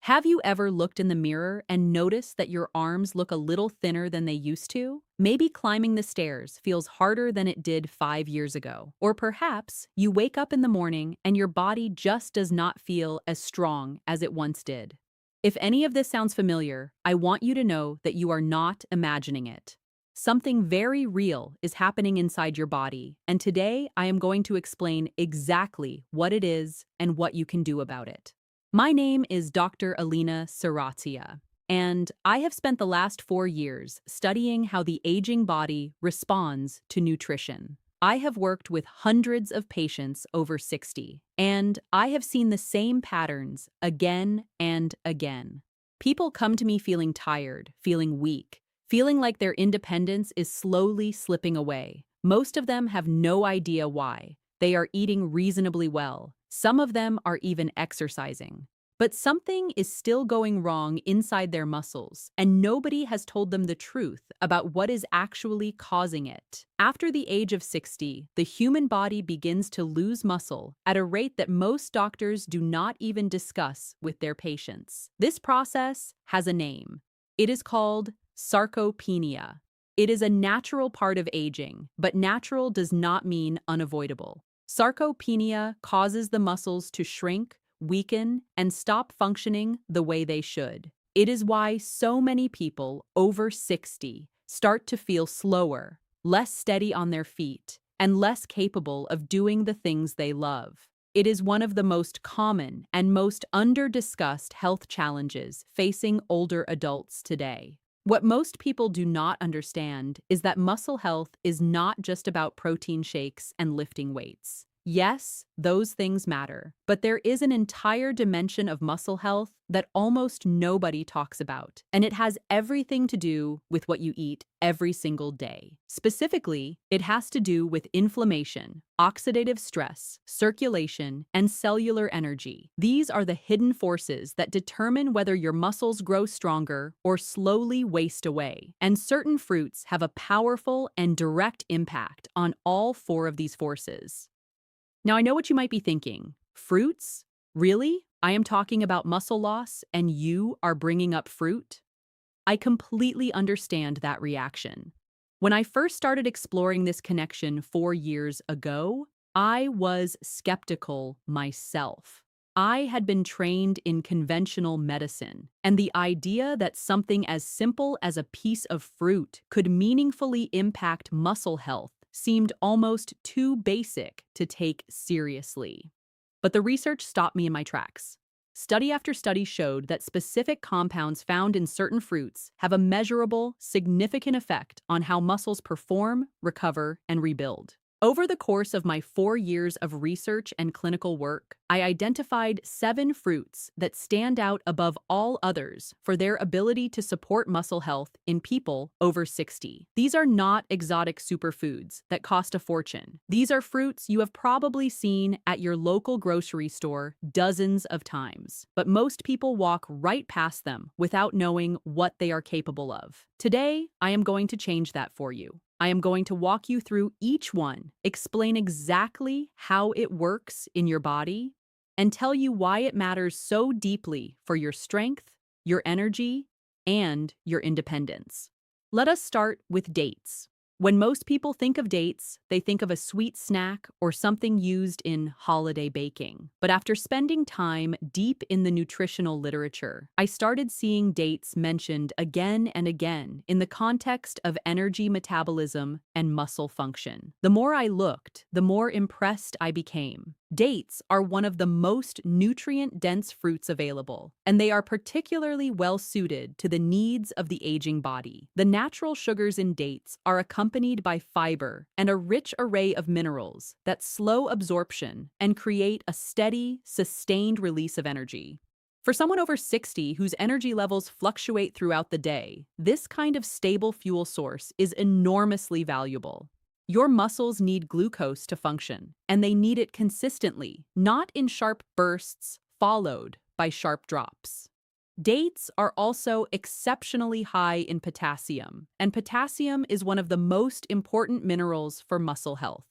Have you ever looked in the mirror and noticed that your arms look a little thinner than they used to? Maybe climbing the stairs feels harder than it did 5 years ago. Or perhaps you wake up in the morning and your body just does not feel as strong as it once did. If any of this sounds familiar, I want you to know that you are not imagining it. Something very real is happening inside your body, and today I am going to explain exactly what it is and what you can do about it. My name is Dr. Alina Serratia, and I have spent the last 4 years studying how the aging body responds to nutrition. I have worked with hundreds of patients over 60, and I have seen the same patterns again and again. People come to me feeling tired, feeling weak, feeling like their independence is slowly slipping away. Most of them have no idea why. They are eating reasonably well. Some of them are even exercising. But something is still going wrong inside their muscles, and nobody has told them the truth about what is actually causing it. After the age of 60, the human body begins to lose muscle at a rate that most doctors do not even discuss with their patients. This process has a name. It is called sarcopenia. It is a natural part of aging, but natural does not mean unavoidable. Sarcopenia causes the muscles to shrink, weaken, and stop functioning the way they should. It is why so many people over 60 start to feel slower, less steady on their feet, and less capable of doing the things they love. It is one of the most common and most under-discussed health challenges facing older adults today. What most people do not understand is that muscle health is not just about protein shakes and lifting weights. Yes, those things matter, but there is an entire dimension of muscle health that almost nobody talks about, and it has everything to do with what you eat every single day. Specifically, it has to do with inflammation, oxidative stress, circulation, and cellular energy. These are the hidden forces that determine whether your muscles grow stronger or slowly waste away. And certain fruits have a powerful and direct impact on all four of these forces. Now, I know what you might be thinking. Fruits? Really? I am talking about muscle loss, and you are bringing up fruit? I completely understand that reaction. When I first started exploring this connection 4 years ago, I was skeptical myself. I had been trained in conventional medicine, and the idea that something as simple as a piece of fruit could meaningfully impact muscle health seemed almost too basic to take seriously. But the research stopped me in my tracks. Study after study showed that specific compounds found in certain fruits have a measurable, significant effect on how muscles perform, recover, and rebuild. Over the course of my 4 years of research and clinical work, I identified 7 fruits that stand out above all others for their ability to support muscle health in people over 60. These are not exotic superfoods that cost a fortune. These are fruits you have probably seen at your local grocery store dozens of times, but most people walk right past them without knowing what they are capable of. Today, I am going to change that for you. I am going to walk you through each one, explain exactly how it works in your body, and tell you why it matters so deeply for your strength, your energy, and your independence. Let us start with dates. When most people think of dates, they think of a sweet snack or something used in holiday baking. But after spending time deep in the nutritional literature, I started seeing dates mentioned again and again in the context of energy metabolism and muscle function. The more I looked, the more impressed I became. Dates are one of the most nutrient-dense fruits available, and they are particularly well-suited to the needs of the aging body. The natural sugars in dates are accompanied by fiber and a rich array of minerals that slow absorption and create a steady, sustained release of energy. For someone over 60 whose energy levels fluctuate throughout the day, this kind of stable fuel source is enormously valuable. Your muscles need glucose to function, and they need it consistently, not in sharp bursts followed by sharp drops. Dates are also exceptionally high in potassium, and potassium is one of the most important minerals for muscle health.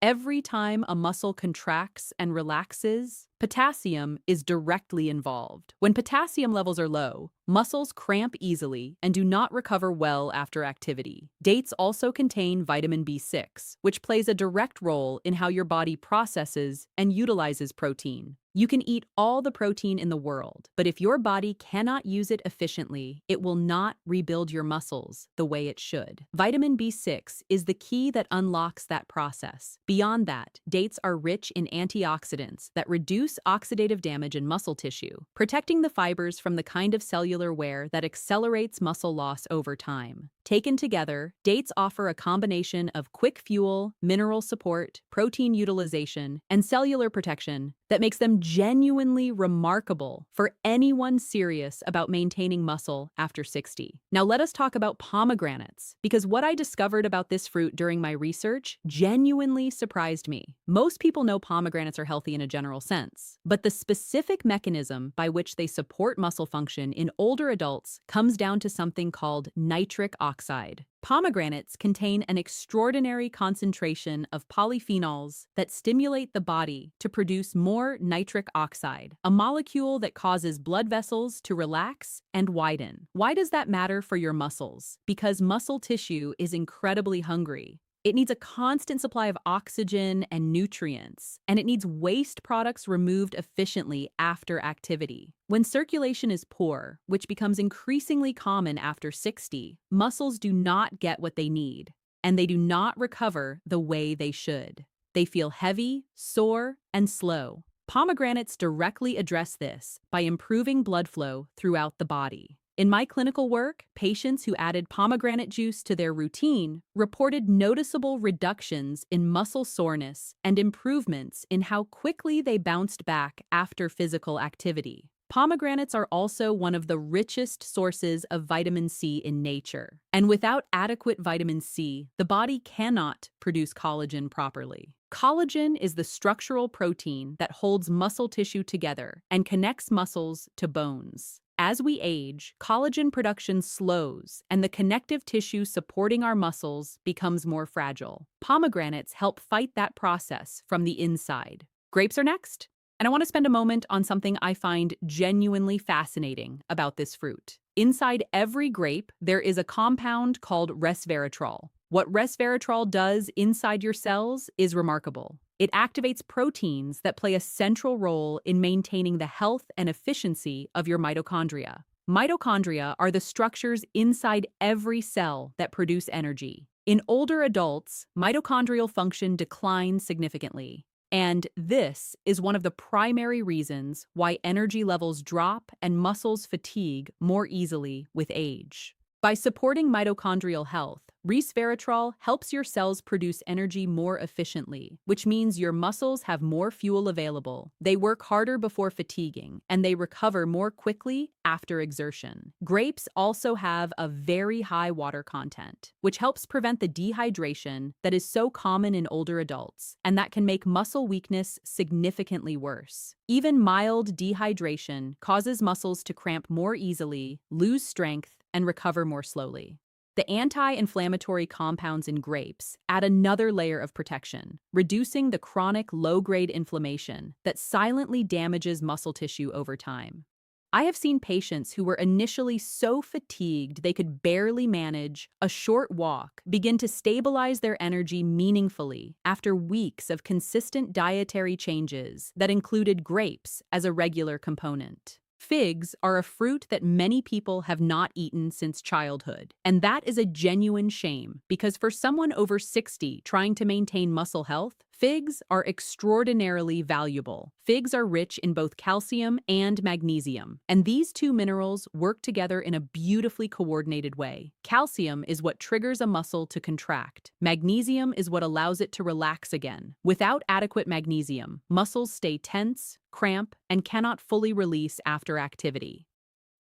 Every time a muscle contracts and relaxes, potassium is directly involved. When potassium levels are low, muscles cramp easily and do not recover well after activity. Dates also contain vitamin B6, which plays a direct role in how your body processes and utilizes protein. You can eat all the protein in the world, but if your body cannot use it efficiently, it will not rebuild your muscles the way it should. Vitamin B6 is the key that unlocks that process. Beyond that, dates are rich in antioxidants that reduce oxidative damage in muscle tissue, protecting the fibers from the kind of cellular wear that accelerates muscle loss over time. Taken together, dates offer a combination of quick fuel, mineral support, protein utilization, and cellular protection that makes them genuinely remarkable for anyone serious about maintaining muscle after 60. Now let us talk about pomegranates, because what I discovered about this fruit during my research genuinely surprised me. Most people know pomegranates are healthy in a general sense, but the specific mechanism by which they support muscle function in older adults comes down to something called nitric oxide. Pomegranates contain an extraordinary concentration of polyphenols that stimulate the body to produce more nitric oxide, a molecule that causes blood vessels to relax and widen. Why does that matter for your muscles? Because muscle tissue is incredibly hungry. It needs a constant supply of oxygen and nutrients, and it needs waste products removed efficiently after activity. When circulation is poor, which becomes increasingly common after 60, muscles do not get what they need, and they do not recover the way they should. They feel heavy, sore, and slow. Pomegranates directly address this by improving blood flow throughout the body. In my clinical work, patients who added pomegranate juice to their routine reported noticeable reductions in muscle soreness and improvements in how quickly they bounced back after physical activity. Pomegranates are also one of the richest sources of vitamin C in nature. And without adequate vitamin C, the body cannot produce collagen properly. Collagen is the structural protein that holds muscle tissue together and connects muscles to bones. As we age, collagen production slows, and the connective tissue supporting our muscles becomes more fragile. Pomegranates help fight that process from the inside. Grapes are next. And I want to spend a moment on something I find genuinely fascinating about this fruit. Inside every grape, there is a compound called resveratrol. What resveratrol does inside your cells is remarkable. It activates proteins that play a central role in maintaining the health and efficiency of your mitochondria. Mitochondria are the structures inside every cell that produce energy. In older adults, mitochondrial function declines significantly. And this is one of the primary reasons why energy levels drop and muscles fatigue more easily with age. By supporting mitochondrial health, resveratrol helps your cells produce energy more efficiently, which means your muscles have more fuel available, they work harder before fatiguing, and they recover more quickly after exertion. Grapes also have a very high water content, which helps prevent the dehydration that is so common in older adults, and that can make muscle weakness significantly worse. Even mild dehydration causes muscles to cramp more easily, lose strength, and recover more slowly. The anti-inflammatory compounds in grapes add another layer of protection, reducing the chronic low-grade inflammation that silently damages muscle tissue over time. I have seen patients who were initially so fatigued they could barely manage a short walk begin to stabilize their energy meaningfully after weeks of consistent dietary changes that included grapes as a regular component. Figs are a fruit that many people have not eaten since childhood, and that is a genuine shame because for someone over 60 trying to maintain muscle health, figs are extraordinarily valuable. Figs are rich in both calcium and magnesium, and these two minerals work together in a beautifully coordinated way. Calcium is what triggers a muscle to contract. Magnesium is what allows it to relax again. Without adequate magnesium, muscles stay tense, cramp, and cannot fully release after activity.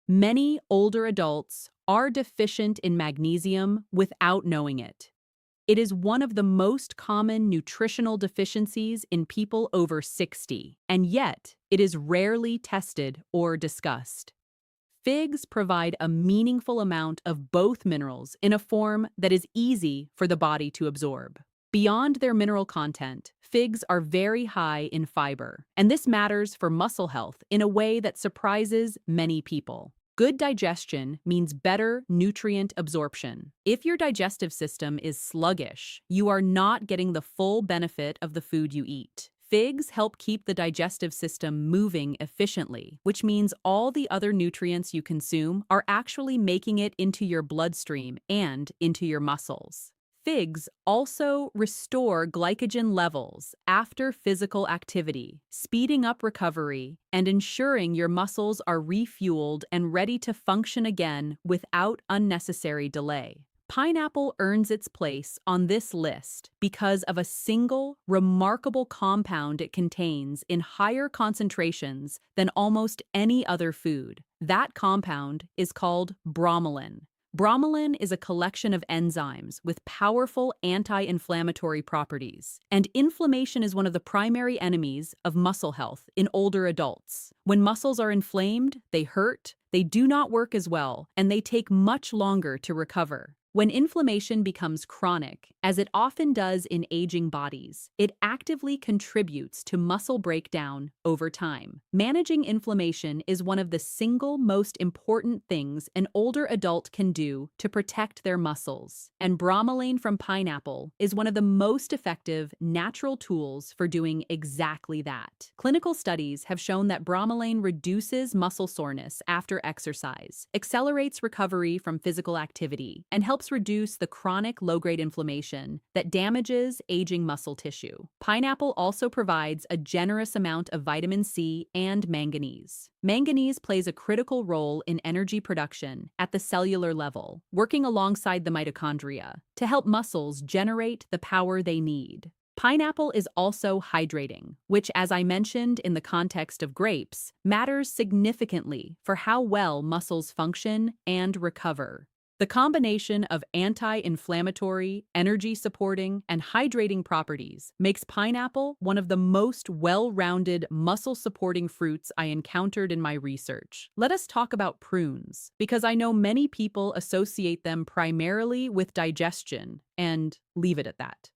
Many older adults are deficient in magnesium without knowing it. It is one of the most common nutritional deficiencies in people over 60, and yet it is rarely tested or discussed. Figs provide a meaningful amount of both minerals in a form that is easy for the body to absorb. Beyond their mineral content, figs are very high in fiber, and this matters for muscle health in a way that surprises many people. Good digestion means better nutrient absorption. If your digestive system is sluggish, you are not getting the full benefit of the food you eat. Figs help keep the digestive system moving efficiently, which means all the other nutrients you consume are actually making it into your bloodstream and into your muscles. Figs also restore glycogen levels after physical activity, speeding up recovery and ensuring your muscles are refueled and ready to function again without unnecessary delay. Pineapple earns its place on this list because of a single, remarkable compound it contains in higher concentrations than almost any other food. That compound is called bromelain. Bromelain is a collection of enzymes with powerful anti-inflammatory properties, and inflammation is one of the primary enemies of muscle health in older adults. When muscles are inflamed, they hurt, they do not work as well, and they take much longer to recover. When inflammation becomes chronic, as it often does in aging bodies, it actively contributes to muscle breakdown over time. Managing inflammation is one of the single most important things an older adult can do to protect their muscles, and bromelain from pineapple is one of the most effective natural tools for doing exactly that. Clinical studies have shown that bromelain reduces muscle soreness after exercise, accelerates recovery from physical activity, and helps reduce the chronic low-grade inflammation that damages aging muscle tissue. Pineapple also provides a generous amount of vitamin C and manganese. Manganese plays a critical role in energy production at the cellular level, working alongside the mitochondria to help muscles generate the power they need. Pineapple is also hydrating, which, as I mentioned in the context of grapes, matters significantly for how well muscles function and recover. The combination of anti-inflammatory, energy-supporting, and hydrating properties makes pineapple one of the most well-rounded muscle-supporting fruits I encountered in my research. Let us talk about prunes, because I know many people associate them primarily with digestion, and leave it at that.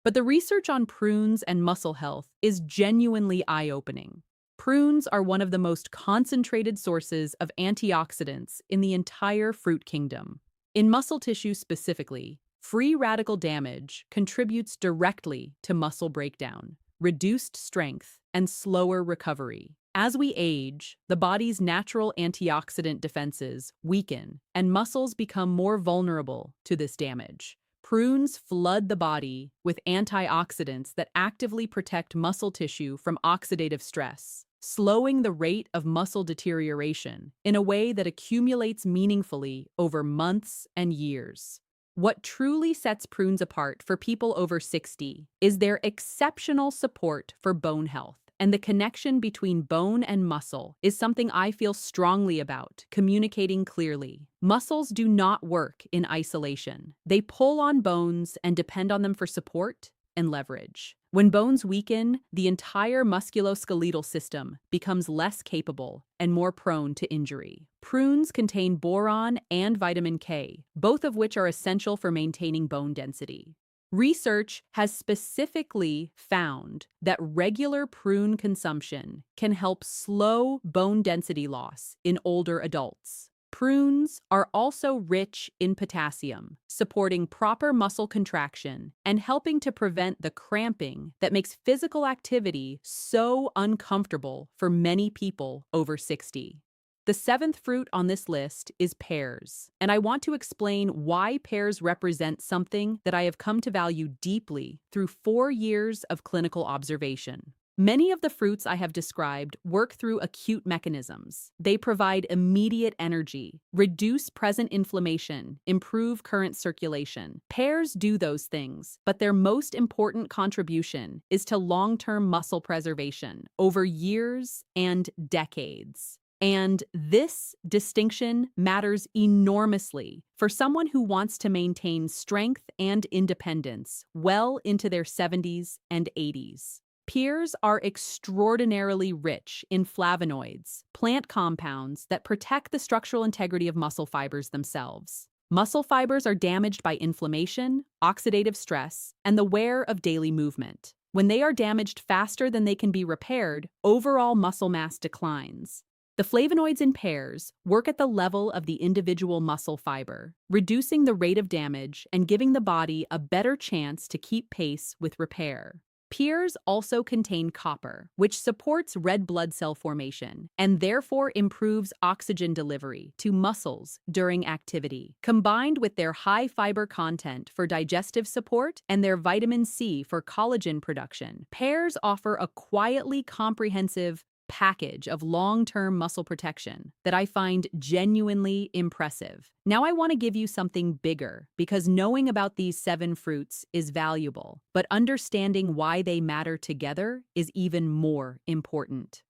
But the research on prunes and muscle health is genuinely eye-opening. Prunes are one of the most concentrated sources of antioxidants in the entire fruit kingdom. In muscle tissue specifically, free radical damage contributes directly to muscle breakdown, reduced strength, and slower recovery. As we age, the body's natural antioxidant defenses weaken, and muscles become more vulnerable to this damage. Prunes flood the body with antioxidants that actively protect muscle tissue from oxidative stress, slowing the rate of muscle deterioration in a way that accumulates meaningfully over months and years. What truly sets prunes apart for people over 60 is their exceptional support for bone health. And the connection between bone and muscle is something I feel strongly about, communicating clearly. Muscles do not work in isolation. They pull on bones and depend on them for support and leverage. When bones weaken, the entire musculoskeletal system becomes less capable and more prone to injury. Prunes contain boron and vitamin K, both of which are essential for maintaining bone density. Research has specifically found that regular prune consumption can help slow bone density loss in older adults. Prunes are also rich in potassium, supporting proper muscle contraction and helping to prevent the cramping that makes physical activity so uncomfortable for many people over 60. The seventh fruit on this list is pears, and I want to explain why pears represent something that I have come to value deeply through 4 years of clinical observation. Many of the fruits I have described work through acute mechanisms. They provide immediate energy, reduce present inflammation, improve current circulation. Pears do those things, but their most important contribution is to long-term muscle preservation over years and decades. And this distinction matters enormously for someone who wants to maintain strength and independence well into their 70s and 80s. Pears are extraordinarily rich in flavonoids, plant compounds that protect the structural integrity of muscle fibers themselves. Muscle fibers are damaged by inflammation, oxidative stress, and the wear of daily movement. When they are damaged faster than they can be repaired, overall muscle mass declines. The flavonoids in pears work at the level of the individual muscle fiber, reducing the rate of damage and giving the body a better chance to keep pace with repair. Pears also contain copper, which supports red blood cell formation and therefore improves oxygen delivery to muscles during activity. Combined with their high fiber content for digestive support and their vitamin C for collagen production, pears offer a quietly comprehensive package of long-term muscle protection that I find genuinely impressive. Now I want to give you something bigger because knowing about these 7 fruits is valuable, but understanding why they matter together is even more important.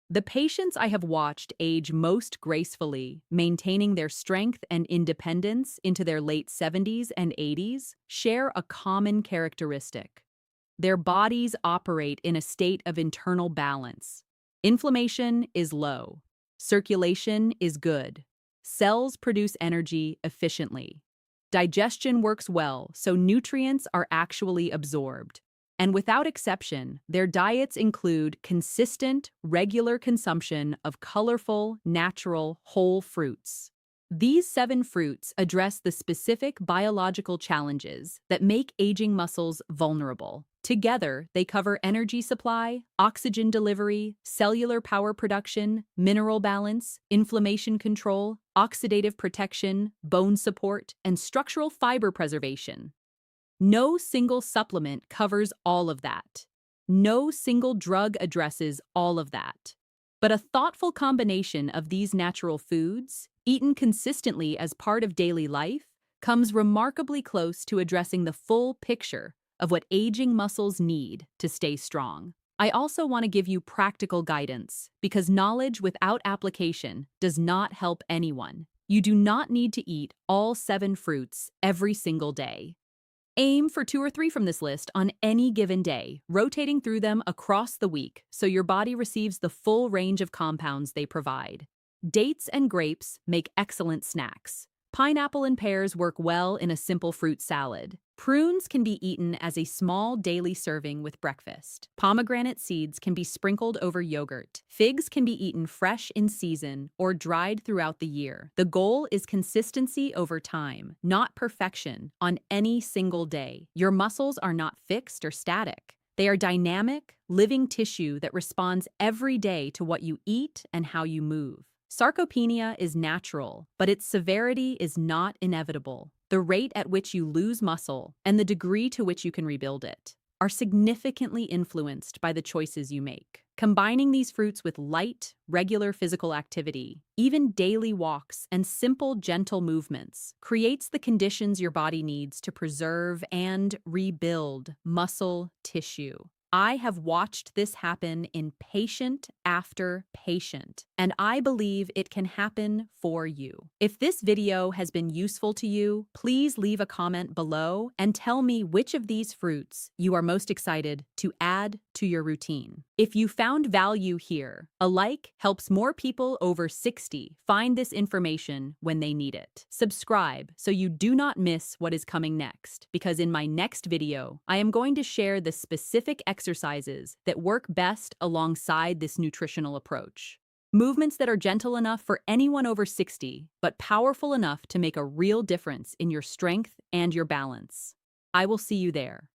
The patients I have watched age most gracefully, maintaining their strength and independence into their late 70s and 80s, share a common characteristic. Their bodies operate in a state of internal balance. Inflammation is low. Circulation is good. Cells produce energy efficiently. Digestion works well, so nutrients are actually absorbed. And without exception, their diets include consistent, regular consumption of colorful, natural, whole fruits. These 7 fruits address the specific biological challenges that make aging muscles vulnerable. Together, they cover energy supply, oxygen delivery, cellular power production, mineral balance, inflammation control, oxidative protection, bone support, and structural fiber preservation. No single supplement covers all of that. No single drug addresses all of that. But a thoughtful combination of these natural foods, eaten consistently as part of daily life, comes remarkably close to addressing the full picture of what aging muscles need to stay strong. I also want to give you practical guidance because knowledge without application does not help anyone. You do not need to eat all 7 fruits every single day. Aim for 2 or 3 from this list on any given day, rotating through them across the week so your body receives the full range of compounds they provide. Dates and grapes make excellent snacks. Pineapple and pears work well in a simple fruit salad. Prunes can be eaten as a small daily serving with breakfast. Pomegranate seeds can be sprinkled over yogurt. Figs can be eaten fresh in season or dried throughout the year. The goal is consistency over time, not perfection on any single day. Your muscles are not fixed or static. They are dynamic, living tissue that responds every day to what you eat and how you move. Sarcopenia is natural, but its severity is not inevitable. The rate at which you lose muscle and the degree to which you can rebuild it are significantly influenced by the choices you make. Combining these fruits with light, regular physical activity, even daily walks and simple, gentle movements, creates the conditions your body needs to preserve and rebuild muscle tissue. I have watched this happen in patient after patient, and I believe it can happen for you. If this video has been useful to you, please leave a comment below and tell me which of these fruits you are most excited to add to your routine. If you found value here, a like helps more people over 60 find this information when they need it. Subscribe so you do not miss what is coming next, because in my next video, I am going to share the specific exercises that work best alongside this nutritional approach. Movements that are gentle enough for anyone over 60, but powerful enough to make a real difference in your strength and your balance. I will see you there.